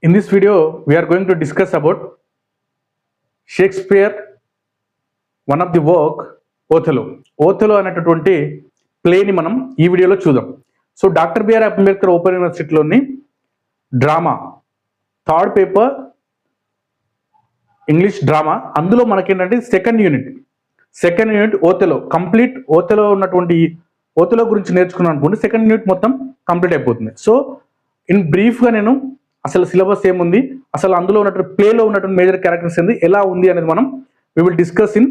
In this video, we are going to discuss about Shakespeare, one of the work, Othello. Othello అనేటటువంటి ప్లేని మనం ఈ వీడియోలో చూద్దాం. So doctor BR Ambedkar open యూనివర్సిటీలోని drama third paper English drama, అందులో మనకేంటంటే second unit Othello complete. Othello ఉన్నటువంటి Othello గురించి నేర్చుకున్నాం అనుకోండి, సెకండ్ యూనిట్ మొత్తం కంప్లీట్ అయిపోతుంది. సో ఇన్ బ్రీఫ్గా నేను అసలు సిలబస్ ఏముంది, అసలు అందులో ఉన్నటువంటి ప్లేలో ఉన్నటువంటి మేజర్ క్యారెక్టర్స్ ఏంది, ఎలా ఉంది అనేది మనం we will discuss in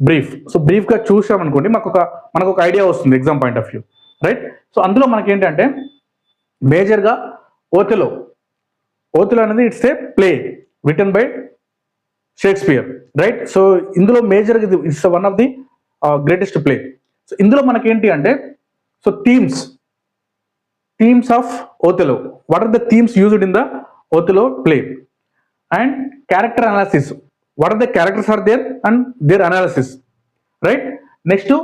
brief. So బ్రీఫ్గా చూసామనుకోండి మనకు ఒక ఐడియా వస్తుంది exam point of view, right. So అందులో మనకేంటంటే మేజర్గా ఓథెలో అనేది it's a play written by Shakespeare, right. So ఇందులో మేజర్గా it's one of the greatest play. So ఇందులో మనకేంటి అంటే so themes of Othello. What are the themes used in the Othello play? And character analysis. What are the characters are there and their analysis, right? Next to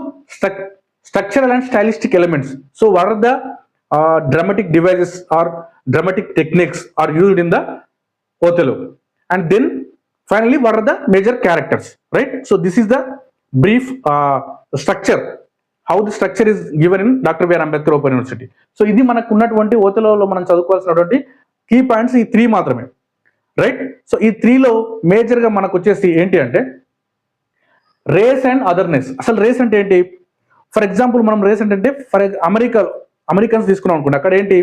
structural and stylistic elements. So what are the dramatic devices or dramatic techniques are used in the Othello? And then finally what are the major characters, right? So this is the brief structure, how the structure is given in doctor BR Ambedkar open university. So ఇది మనకు ఉన్నటువంటి ఓథెలోలో మనం చదువుకోవాల్సినటువంటి key points ఈ 3 మాత్రమే, right. So ఈ 3లో మేజర్గా మనకు వచ్చేసి ఏంటి అంటే రేస్ అండ్ అదర్నెస్. అసలు రేస్ అంటే ఏంటి? ఫర్ ఎగ్జాంపుల్ మనం రేస్ అంటే అమెరికన్స్ తీసుకున్నాం అనుకోండి, అక్కడ ఏంటి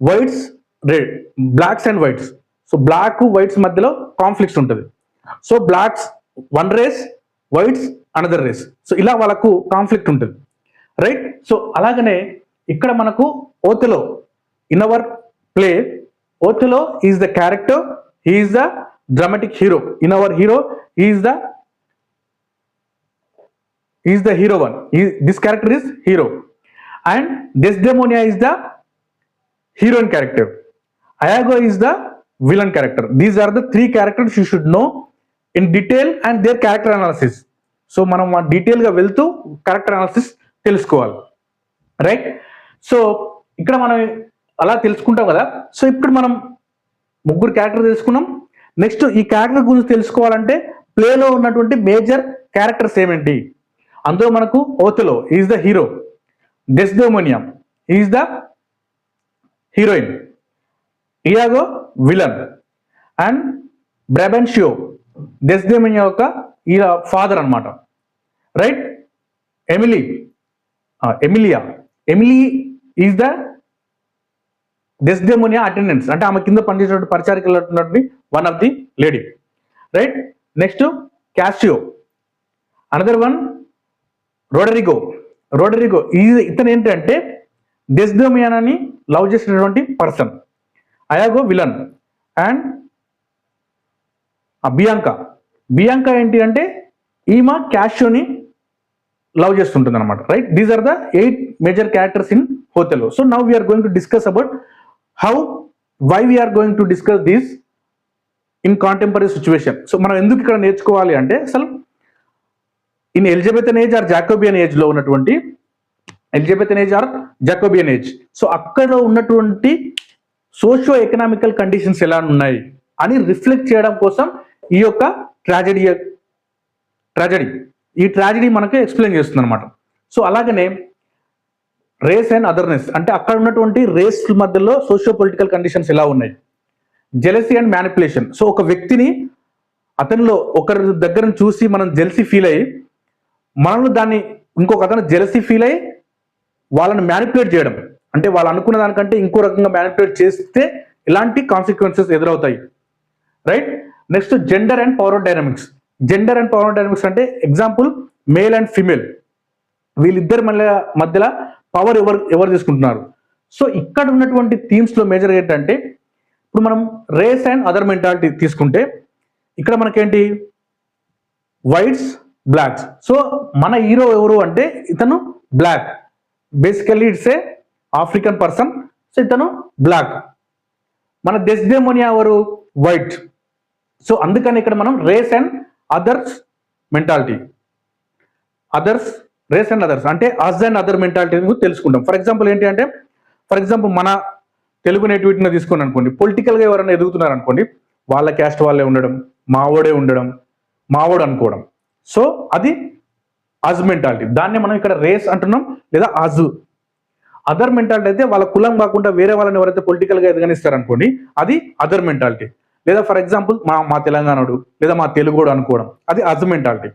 whites red, blacks and whites. So black whites మధ్యలో కాన్ఫ్లిక్ట్స్ ఉంటుంది. So blacks one race, whites another race. So ఇలా వాళ్ళకు కాన్ఫ్లిక్ట్ ఉంటుంది, రైట్. సో అలాగనే ఇక్కడ మనకు Othello in our play, Othello is the character, he is the dramatic hero. In our hero is the hero one. This character is hero. And Desdemona is the heroine character. Iago is the villain character. These are the 3 characters you should know in detail and their character analysis. So మనం డీటెయిల్గా వెళ్తూ character analysis తెలుసుకోవాలి, right. So ఇక్కడ మనం అలా తెలుసుకుంటాం కదా. So ఇప్పుడు మనం 3 క్యారెక్టర్ తెలుసుకున్నాం. నెక్స్ట్ ఈ క్యారెక్టర్ గురించి తెలుసుకోవాలంటే ప్లేలో ఉన్నటువంటి మేజర్ క్యారెక్టర్స్ ఏమేంటి? అందులో మనకు Othello is the hero, Desdemona is the heroine, Iago villain, and Brabantio Desdemona యొక్క ఈయన ఫాదర్ అనమాట, right. Emilia is the Desdemona attendance, అంటే ఆమె కింద పనిచేసేటువంటి పరిచారికలు one of the lady, right. Next Cassio, another one Roderigo. ఇతను ఏంటంటే డెస్డెమోనియాని లవ్ చేసినటువంటి person. Iago villain. And Bianca ఏంటి అంటే ఈమె క్యాషియోని లవ్ చేస్తుంటుంది అనమాట, right. These are the 8 major characters in Othello. So now we are going to discuss about why we are going to discuss this in contemporary situation. So మనం ఎందుకు ఇక్కడ నేర్చుకోవాలి అంటే అసలు in Elizabethan age or Jacobean age లో ఉన్నటువంటి Jacobian age, so అక్కడ ఉన్నటువంటి సోషియో ఎకనామికల్ కండిషన్స్ ఎలా ఉన్నాయి అని రిఫ్లెక్ట్ చేయడం కోసం ఈ యొక్క ట్రాజడీ మనకి ఎక్స్ప్లెయిన్ చేస్తుంది అనమాట. సో అలాగనే రేస్ అండ్ అదర్నెస్ అంటే అక్కడ ఉన్నటువంటి రేస్ మధ్యలో సోషియో పొలిటికల్ కండిషన్స్ ఎలా ఉన్నాయి. Jealousy and manipulation. సో ఒక వ్యక్తిని అతనిలో ఒకరి దగ్గర చూసి మనం జెలసీ ఫీల్ అయ్యి మనల్ని దాన్ని ఇంకొక అతను జెలసీ ఫీల్ అయ్యి వాళ్ళని మ్యానిపులేట్ చేయడం, అంటే వాళ్ళు అనుకున్న దానికంటే ఇంకో రకంగా మ్యానిపులేట్ చేస్తే ఎలాంటి కాన్సిక్వెన్సెస్ ఎదురవుతాయి, right. Next gender and power dynamics అంటే ఎగ్జాంపుల్ మేల్ అండ్ ఫీమేల్, వీళ్ళిద్దరి మధ్యలో పవర్ ఎవరు తీసుకుంటున్నారు. సో ఇక్కడ ఉన్నటువంటి థీమ్స్ లో మేజర్ ఏంటంటే ఇప్పుడు మనం రేస్ అండ్ అదర్ మెంటాలిటీ తీసుకుంటే ఇక్కడ మనకేంటి వైట్స్, బ్లాక్స్. సో మన హీరో ఎవరు అంటే ఇతను black, basically it's a African person. So ఇతను బ్లాక్. మన డెస్డెమోనియా ఎవరు? వైట్. సో అందుకని ఇక్కడ మనం రేస్ అండ్ అదర్స్ అంటే అస్ అండ్ అదర్ మెంటాలిటీ తెలుసుకుంటాం. ఫర్ ఎగ్జాంపుల్ ఏంటి అంటే మన తెలుగు నేటివిటీని తీసుకుని అనుకోండి, పొలిటికల్గా ఎవరైనా ఎదుగుతున్నారు అనుకోండి, వాళ్ళ క్యాస్ట్ వాళ్ళే ఉండడం, మావోడే ఉండడం, మావోడు అనుకోవడం. సో అది అజ్ మెంటాలిటీ. దాన్ని మనం ఇక్కడ రేస్ అంటున్నాం లేదా అజ్. అదర్ మెంటాలిటీ అయితే వాళ్ళ కులం కాకుండా వేరే వాళ్ళని ఎవరైతే పొలిటికల్గా ఎదగనిస్తారు అనుకోండి, అది అదర్ మెంటాలిటీ. లేదా ఫర్ ఎగ్జాంపుల్ మా తెలంగాణోడు లేదా మా తెలుగుడు అనుకోవడం, అది అజ్ మెంటాలిటీ.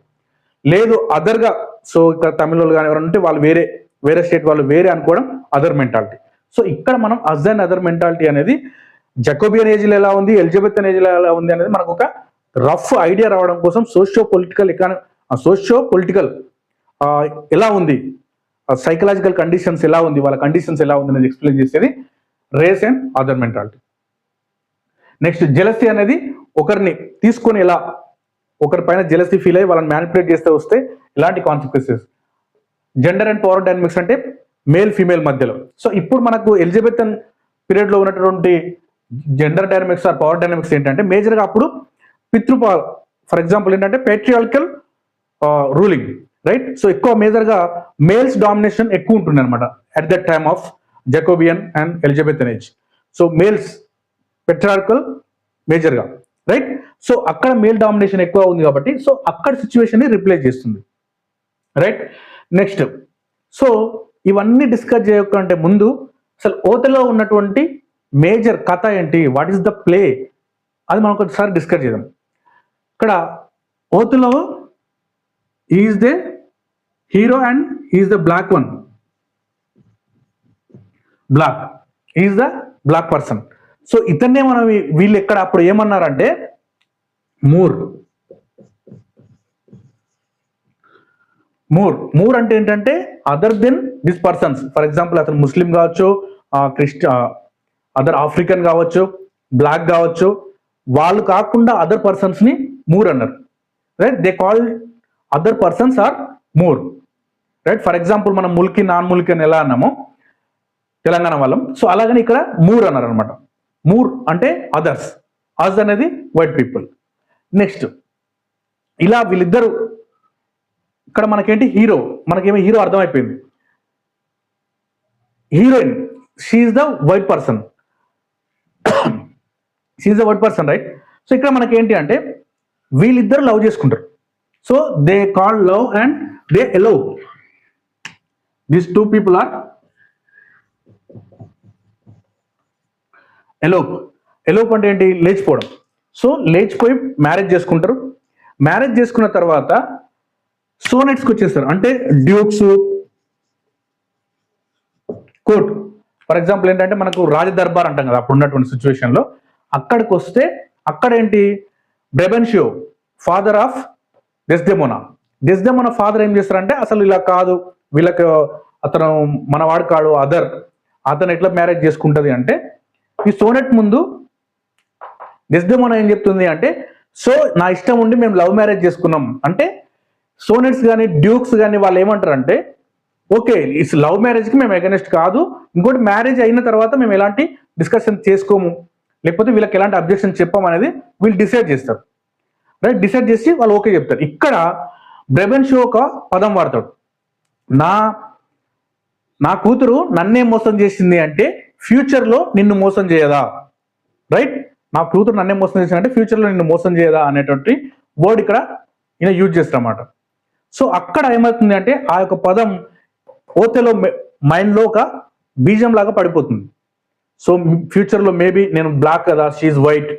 లేదు అదర్గా, సో ఇక్కడ తమిళోళ్ళు కానీ ఎవరైనా ఉంటే వాళ్ళు వేరే స్టేట్ వాళ్ళు వేరే అనుకోవడం అదర్ మెంటాలిటీ. సో ఇక్కడ మనం అజ్ అండ్ అదర్ మెంటాలిటీ అనేది జకోబియన్ ఏజ్లో ఎలా ఉంది, ఎలిజబెతన్ ఏజ్లో ఎలా ఉంది అనేది మనకు ఒక రఫ్ ఐడియా రావడం కోసం సోషియో పొలిటికల్ ఎలా ఉంది, సైకలాజికల్ కండిషన్స్ ఎలా ఉంది, వాళ్ళ కండిషన్స్ ఎలా ఉంది అనేది ఎక్స్ప్లెయిన్ చేసేది race and other mentality. Next jealousy అనేది ఒకరిని తీసుకొని ఎలా, ఒకరి పైన జెలసీ ఫీల్ అయ్యి వాళ్ళని మ్యానిపులేట్ చేస్తే వస్తే ఇలాంటి consequences. Gender and power dynamics అంటే మేల్ ఫీమేల్ మధ్యలో. సో ఇప్పుడు మనకు ఎలిజబెతన్ పీరియడ్లో ఉన్నటువంటి gender dynamics or power dynamics ఏంటంటే మేజర్గా అప్పుడు ఫర్ ఎగ్జాంపుల్ ఏంటంటే పేట్రియార్కల్ రూలింగ్, రైట్. సో ఎక్కువ మేజర్గా మేల్స్ డామినేషన్ ఎక్కువ ఉంటుంది అనమాట at that time of Jacobean and Elizabethan age. So males patriarchal మేజర్గా, రైట్. సో అక్కడ మేల్ డామినేషన్ ఎక్కువ ఉంది కాబట్టి సో అక్కడ సిచ్యువేషన్ని రిప్లేస్ చేస్తుంది, రైట్. నెక్స్ట్, సో ఇవన్నీ డిస్కస్ చేయకంటే ముందు అసలు ఓతలో ఉన్నటువంటి మేజర్ కథ ఏంటి, వాట్ ఈస్ ద ప్లే, అది మనం ఒకసారి డిస్కస్ చేద్దాం. ఇక్కడ Othello is the hero and is the black one, is the black person. So ఇతన్నే మనం వీళ్ళు ఎక్కడ అప్పుడు ఏమన్నారంటే మూర్ అంటే ఏంటంటే other than this persons. For example అతను ముస్లిం కావచ్చు, అదర్ ఆఫ్రికన్ కావచ్చు, బ్లాక్ కావచ్చు, వాళ్ళు కాకుండా అదర్ పర్సన్స్ ని మూర్ అన్నారు, right. They call other persons are moor, right. For example మనం ముల్కి నాన్ ముల్కి అని ఎలా అన్నామో తెలంగాణ వాళ్ళం, సో అలాగని ఇక్కడ మూర్ అన్నారు అనమాట. మూర్ అంటే అదర్స్, అజ్ అనేది వైట్ పీపుల్. నెక్స్ట్ ఇలా వీళ్ళిద్దరు ఇక్కడ మనకేంటి మనకేమో హీరో అర్థమైపోయింది. Heroine she's the white person, right. So ఇక్కడ మనకేంటి అంటే వీళ్ళిద్దరు లవ్ చేసుకుంటారు. So they call love and they elope. These two people are elope అంటే ఏంటి, లేచిపోవడం. సో లేచిపోయి మ్యారేజ్ చేసుకుంటారు. మ్యారేజ్ చేసుకున్న తర్వాత సోనెట్స్కి వచ్చేస్తారు, అంటే డ్యూక్స్, కోర్ట్. ఫర్ ఎగ్జాంపుల్ ఏంటంటే మనకు రాజదర్బార్ అంటాం కదా అప్పుడు ఉన్నటువంటి సిచ్యువేషన్లో. అక్కడికి వస్తే అక్కడ ఏంటి, బ్రెబెన్షియో ఫాదర్ ఆఫ్ డెస్డెమోనా ఫాదర్ ఏం చేస్తారంటే అసలు ఇలా కాదు, వీళ్ళకి అతను మనవాడు కాడు, అతను ఎట్లా మ్యారేజ్ చేసుకుంటుంది అంటే ఈ సోనెట్ ముందు డెస్డెమోనా ఏం చెప్తుంది అంటే, సో నా ఇష్టం ఉండి మేము లవ్ మ్యారేజ్ చేసుకున్నాం అంటే సోనెట్స్ కానీ డ్యూక్స్ కానీ వాళ్ళు ఏమంటారంటే ఓకే ఇట్స్ లవ్ మ్యారేజ్కి మేము అగెనెస్ట్ కాదు, ఇంకోటి మ్యారేజ్ అయిన తర్వాత మేము ఎలాంటి డిస్కషన్ చేసుకోము, లేకపోతే వీళ్ళకి ఎలాంటి అబ్జెక్షన్ చెప్పాం అనేది వీళ్ళు డిసైడ్ చేస్తారు, రైట్. డిసైడ్ చేసి వాళ్ళు ఓకే చెప్తారు. ఇక్కడ బ్రెబెన్షియో ఒక పదం వాడతాడు, నా కూతురు నన్నే మోసం చేసింది అంటే ఫ్యూచర్లో నిన్ను మోసం చేయదా, రైట్. నా కూతురు నన్నే మోసం చేసింది అంటే ఫ్యూచర్లో నిన్ను మోసం చేయదా అనేటువంటి వర్డ్ ఇక్కడ ఈయన యూజ్ చేస్తారన్నమాట. సో అక్కడ ఏమవుతుంది అంటే ఆ యొక్క పదం ఓతెలో మైండ్లో ఒక బీజం లాగా పడిపోతుంది. సో ఫ్యూచర్లో మేబీ నేను బ్లాక్ కదా, షీఈ్ వైట్,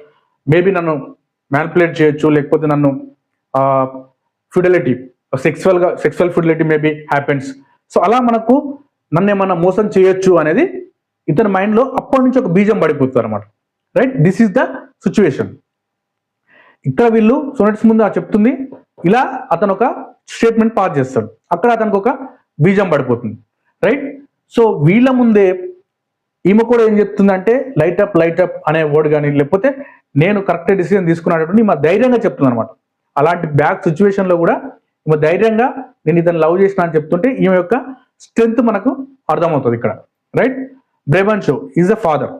మేబీ నన్ను మ్యానిపులేట్ చేయొచ్చు, లేకపోతే నన్ను sexual fidelity maybe happens. So అలా మనకు నన్ను ఏమన్నా మోసం చేయొచ్చు అనేది ఇతని మైండ్లో అప్పటి నుంచి ఒక బీజం పడిపోతుంది అనమాట, right. This is the situation. ఇక్కడ వీళ్ళు సోనెట్స్ ముందు చెప్తుంది ఇలా, అతను ఒక స్టేట్మెంట్ పాస్ చేస్తాడు, అక్కడ అతనికి ఒక బీజం పడిపోతుంది, రైట్. సో వీళ్ళ ముందే ఈమె కూడా ఏం చెప్తుందంటే లైట్ అప్ అనే వర్డ్ కానీ, లేకపోతే నేను కరెక్ట్ డిసిజన్ తీసుకున్నటువంటి ఈమె ధైర్యంగా చెప్తుంది అనమాట. అలాంటి బ్యాక్ సిచ్యువేషన్లో కూడా ఈమె ధైర్యంగా నేను ఇతను లవ్ చేసిన అని చెప్తుంటే ఈమె యొక్క స్ట్రెంగ్త్ మనకు అర్థమవుతుంది ఇక్కడ, right. Brabantio is the father.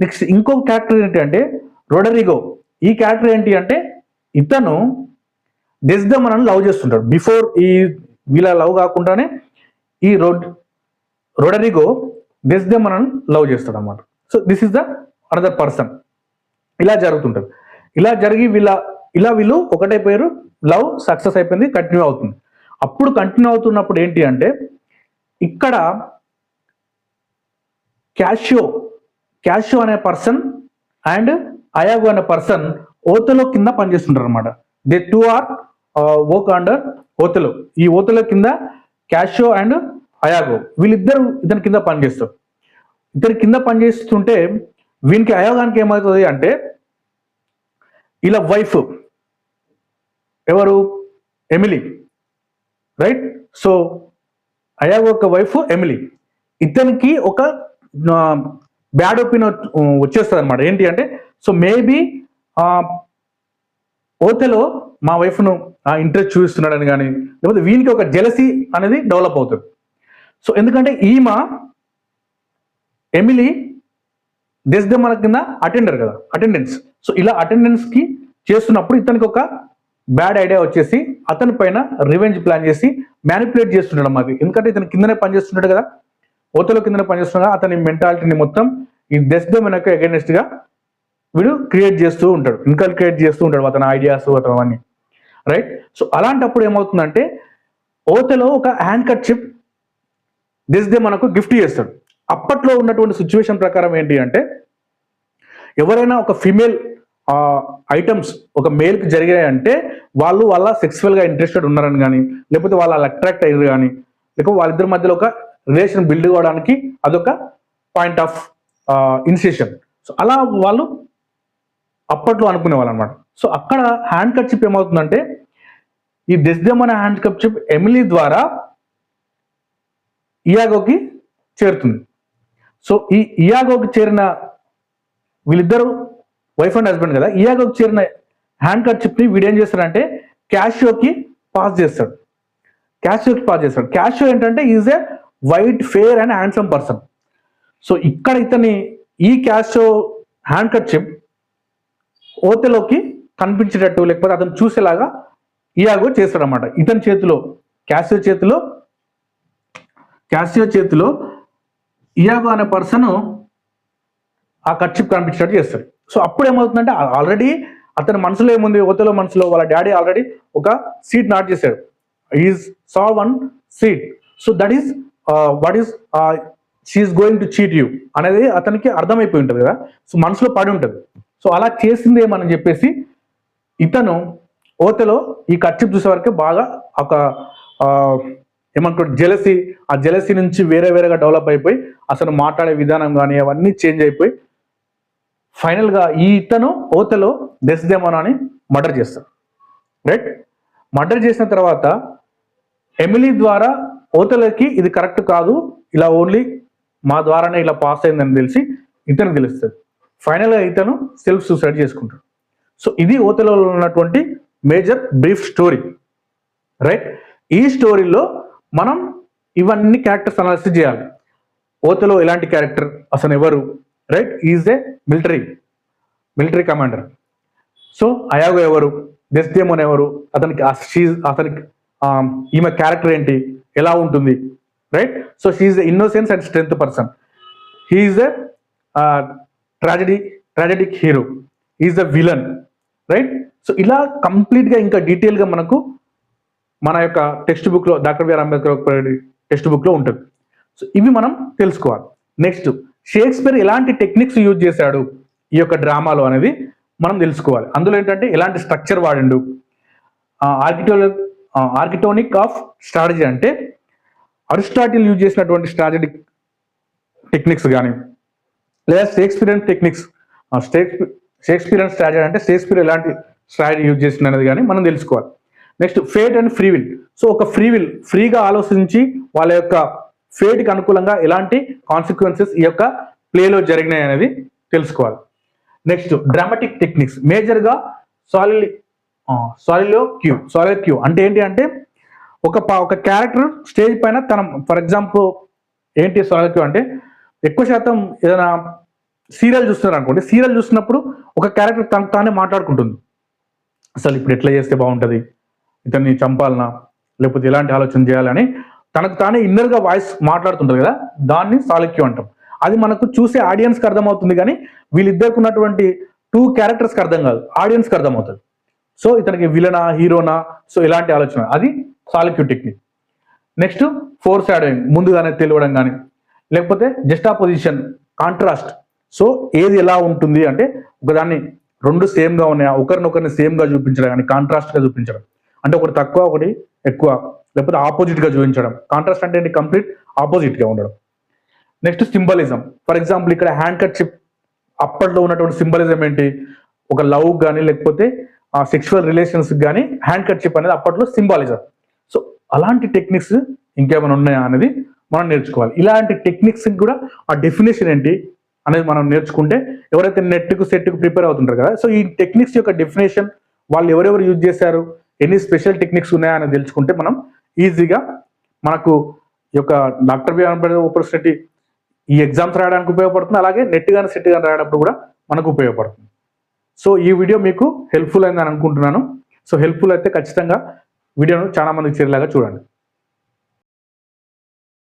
Next ఇంకొక క్యారెక్టర్ ఏంటి అంటే రొడరిగో. ఈ క్యారెక్టర్ ఏంటి అంటే ఇతను డెస్డెమోనాను లవ్ చేస్తుంటాడు. బిఫోర్ ఈ వీళ్ళ లవ్ కాకుండానే ఈ రొడరిగో డెస్డెమోనాను లవ్ చేస్తాడు అనమాట. So this is the another person. ఇలా జరుగుతుంటుంది. ఇలా జరిగి వీళ్ళు ఒకటైపోయారు, లవ్ సక్సెస్ అయిపోయింది, కంటిన్యూ అవుతుంది. అప్పుడు కంటిన్యూ అవుతున్నప్పుడు ఏంటి అంటే ఇక్కడ క్యాషియో అనే పర్సన్ అండ్ అయాగో అనే పర్సన్ ఓతెలో కింద పనిచేస్తుంటారు అనమాట. They two are work under Othello. ఈ ఓతెలో కింద క్యాషియో అండ్ అయాగో వీళ్ళిద్దరు ఇతని కింద పనిచేస్తారు. ఇతని కింద పనిచేస్తుంటే వీనికి అయాగానికి ఏమవుతుంది అంటే ఇలా వైఫ్ ఎవరు, ఎమిలీ, రైట్? సో అయాగో యొక్క వైఫ్ ఎమిలీ, ఇతనికి ఒక బ్యాడ్ ఒపీనియన్ వచ్చేస్తుంది అనమాట. ఏంటి అంటే సో మేబీ ఓతెలో మా వైఫ్ను ఇంట్రెస్ట్ చూపిస్తున్నాడని కానీ, లేకపోతే వీనికి ఒక జెలసీ అనేది డెవలప్ అవుతుంది. సో ఎందుకంటే ఎమిలీ డెస్డెమోనా కింద అటెండర్ కదా, అటెండెన్స్. సో ఇలా అటెండెన్స్కి చేస్తున్నప్పుడు ఇతనికి ఒక బ్యాడ్ ఐడియా వచ్చేసి అతని పైన రివెంజ్ ప్లాన్ చేసి మ్యానిపులేట్ చేస్తుంటాడు మాది. ఎందుకంటే ఇతను కిందనే పనిచేస్తుంటాడు కదా, ఓతెలో కిందనే పనిచేస్తున్నాడు. అతని మెంటాలిటీని మొత్తం ఈ డెస్డెమోనాకు అగైనెస్ట్ గా వీడు క్రియేట్ చేస్తూ ఉంటాడు, ఇన్కల్క్రియేట్ చేస్తూ ఉంటాడు అతని ఐడియాస్ అతని, రైట్? సో అలాంటప్పుడు ఏమవుతుందంటే ఓతెలో ఒక హ్యాండ్ కర్చీఫ్ డెస్డెమోనాకు గిఫ్ట్ చేస్తాడు. అప్పట్లో ఉన్నటువంటి సిచ్యువేషన్ ప్రకారం ఏంటి అంటే ఎవరైనా ఒక ఫీమేల్ ఐటమ్స్ ఒక మేల్కి జరిగాయంటే వాళ్ళు వాళ్ళ సెక్సువల్గా ఇంట్రెస్టెడ్ ఉన్నారని కానీ, లేకపోతే వాళ్ళు అట్రాక్ట్ అయ్యారు కానీ, లేకపోతే వాళ్ళిద్దరి మధ్యలో ఒక రిలేషన్ బిల్డ్ కావడానికి అదొక పాయింట్ ఆఫ్ ఇనిషియేషన్. సో అలా వాళ్ళు అప్పట్లో అనుకునే వాళ్ళు అనమాట. సో అక్కడ హ్యాండ్ కర్చీఫ్ ఏమవుతుందంటే ఈ డెస్డెమోనా హ్యాండ్ కర్చీఫ్ ఎమిలీ ద్వారా ఇయాగోకి చేరుతుంది. సో ఈ ఇయాగోకి చేరిన వీళ్ళిద్దరు వైఫ్ అండ్ హస్బెండ్ కదా, ఇయాగోకి చేరిన హ్యాండ్ కర్చీఫ్ని వీడేం చేస్తాడంటే క్యాషియోకి పాస్ చేస్తాడు. క్యాషియో ఏంటంటే is a white, fair and handsome person. So ఇక్కడ ఈ క్యాషియో హ్యాండ్ కర్చీఫ్ ఓతెలోకి కనిపించేటట్టు లేకపోతే అతను చూసేలాగా ఇయాగో చేస్తాడు అనమాట. ఇతని చేతిలో క్యాషియో చేతిలో ఇయాగో అనే పర్సన్ ఆ కర్చీఫ్ కనిపించేటట్టు చేస్తాడు. సో అప్పుడు ఏమవుతుందంటే ఆల్రెడీ అతని మనసులో ఏముంది, ఓతెలో మనసులో వాళ్ళ డాడీ ఆల్రెడీ ఒక సీడ్ నాట్ చేశాడు. Is saw one seed. So that is what is she's going to cheat you అనేది అతనికి అర్థమైపోయి ఉంటుంది కదా, సో మనసులో పడి ఉంటుంది. సో అలా చేసింది ఏమని చెప్పేసి ఇతను ఓతెలో ఈ కర్చీఫ్ చూసే వరకు బాగా ఒక ఏమంటారు జెలసీ, ఆ జెలసీ నుంచి వేరేగా డెవలప్ అయిపోయి అసలు మాట్లాడే విధానం కానీ అవన్నీ చేంజ్ అయిపోయి ఫైనల్గా ఇతను ఓతెలో డెస్డెమోనాని మర్డర్ చేస్తాడు, రైట్? మర్డర్ చేసిన తర్వాత ఎమిలీ ద్వారా ఓతెలోకి ఇది కరెక్ట్ కాదు, ఇలా ఓన్లీ మా ద్వారానే ఇలా పాస్ అయిందని తెలిసి ఇతనికి తెలుస్తుంది. ఫైనల్గా ఇతను సెల్ఫ్ సూసైడ్ చేసుకుంటాడు. సో ఇది ఓతెలో ఉన్నటువంటి మేజర్ బ్రీఫ్ స్టోరీ, రైట్? ఈ స్టోరీలో మనం ఇవన్నీ క్యారెక్టర్స్ అనాలిసిస్ చేయాలి. ఓతెలో ఎలాంటి క్యారెక్టర్, అసలు ఎవరు, right? Is a military commander. So Iago ఎవరు, డెస్డెమోనా ఎవరు, అతనికి ఈమె క్యారెక్టర్ ఏంటి, ఎలా ఉంటుంది, right? So she is the innocence and strength person, he is a tragedic hero, is the villain, right? So ఇలా కంప్లీట్గా ఇంకా డీటెయిల్గా మనకు మన యొక్క టెక్స్ట్ బుక్లో డాక్టర్ బిఆర్ అంబేద్కర్ టెక్స్ట్ బుక్లో ఉంటుంది. సో ఇవి మనం తెలుసుకోవాలి. నెక్స్ట్ షేక్స్పియర్ ఎలాంటి టెక్నిక్స్ యూజ్ చేశాడు ఈ యొక్క డ్రామాలో అనేది మనం తెలుసుకోవాలి. అందులో ఏంటంటే ఎలాంటి స్ట్రక్చర్ వాడిండు, ఆర్కిటోనిక్ ఆఫ్ స్ట్రాటజీ అంటే అరిస్టాటిల్ యూజ్ చేసినటువంటి స్ట్రాటజిక్ టెక్నిక్స్ కానీ, లేదా షేక్స్పియరియన్ టెక్నిక్స్, షేక్స్పియరియన్ స్ట్రాటజీ అంటే షేక్స్పియర్ ఎలాంటి స్ట్రాటజీ యూజ్ చేసిన అనేది కానీ మనం తెలుసుకోవాలి. Next fate and free will. So ఒక ఫ్రీగా ఆలోచించి వాళ్ళ యొక్క ఫేట్కి అనుకూలంగా ఎలాంటి కాన్సిక్వెన్సెస్ ఈ యొక్క ప్లేలో జరిగినాయి అనేది తెలుసుకోవాలి. నెక్స్ట్ డ్రామాటిక్ టెక్నిక్స్, మేజర్గా సాలిలోక్యూ అంటే ఏంటి అంటే ఒక క్యారెక్టర్ స్టేజ్ పైన తన, ఫర్ ఎగ్జాంపుల్ ఏంటి సాలిలోక్యూ అంటే ఎక్కువ శాతం ఏదైనా సీరియల్ చూస్తున్నారు అనుకోండి, సీరియల్ చూస్తున్నప్పుడు ఒక క్యారెక్టర్ తనకు తానే మాట్లాడుకుంటుంది, అసలు ఇప్పుడు ఎట్లా చేస్తే బాగుంటుంది, ఇతన్ని చంపాలనా లేకపోతే ఎలాంటి ఆలోచన చేయాలని తనకు తానే ఇన్నర్గా వాయిస్ మాట్లాడుతుంటుంది కదా, దాన్ని సాలిక్యూ అంటాం. అది మనకు చూసే ఆడియన్స్కి అర్థమవుతుంది, కానీ వీళ్ళిద్దరికి ఉన్నటువంటి 2 క్యారెక్టర్స్కి అర్థం కాదు, ఆడియన్స్కి అర్థమవుతుంది. సో ఇతనికి విలనా హీరోనా, సో ఇలాంటి ఆలోచన, అది సాలిక్యూ టెక్నిక్. నెక్స్ట్ ఫోర్ షాడోయింగ్, ముందుగానే తెలియడం కానీ, లేకపోతే జస్టాపోజిషన్, కాంట్రాస్ట్. సో ఏది ఎలా ఉంటుంది అంటే ఒకదాన్ని 2 సేమ్గా ఉన్నాయా, ఒకరినొకరిని సేమ్గా చూపించడం కానీ కాంట్రాస్ట్గా చూపించడం, అంటే ఒకటి తక్కువ ఒకటి ఎక్కువ, లేకపోతే ఆపోజిట్గా చూపించడం. కాంట్రాస్ట్ అంటే ఏంటి, కంప్లీట్ ఆపోజిట్గా ఉండడం. Next symbolism. ఫర్ ఎగ్జాంపుల్ ఇక్కడ హ్యాండ్ కర్చీఫ్ అప్పట్లో ఉన్నటువంటి సింబలిజం ఏంటి, ఒక లవ్ కానీ లేకపోతే ఆ సెక్షువల్ రిలేషన్స్ కానీ హ్యాండ్ కర్చీఫ్ అనేది అప్పట్లో సింబాలిజం. సో అలాంటి టెక్నిక్స్ ఇంకేమైనా ఉన్నాయా అనేది మనం నేర్చుకోవాలి. ఇలాంటి టెక్నిక్స్ కూడా ఆ డెఫినేషన్ ఏంటి అనేది మనం నేర్చుకుంటే, ఎవరైతే నెట్కు సెట్కు ప్రిపేర్ అవుతుంటారు కదా, సో ఈ టెక్నిక్స్ యొక్క డెఫినేషన్, వాళ్ళు ఎవరెవరు యూజ్ చేశారు, ఎన్ని స్పెషల్ టెక్నిక్స్ ఉన్నాయా అని తెలుసుకుంటే మనం ఈజీగా మనకు ఈ యొక్క డాక్టర్ బిఆర్ అంబేద్కర్ ఆపర్చునిటీ ఈ ఎగ్జామ్స్ రాయడానికి ఉపయోగపడుతుంది, అలాగే నెట్ కానీ సెట్ కానీ రాయడానికి కూడా మనకు ఉపయోగపడుతుంది. సో ఈ వీడియో మీకు హెల్ప్ఫుల్ అయిందని అనుకుంటున్నాను. సో హెల్ప్ఫుల్ అయితే ఖచ్చితంగా వీడియోను చాలా మందికి చేరేలాగా చూడండి.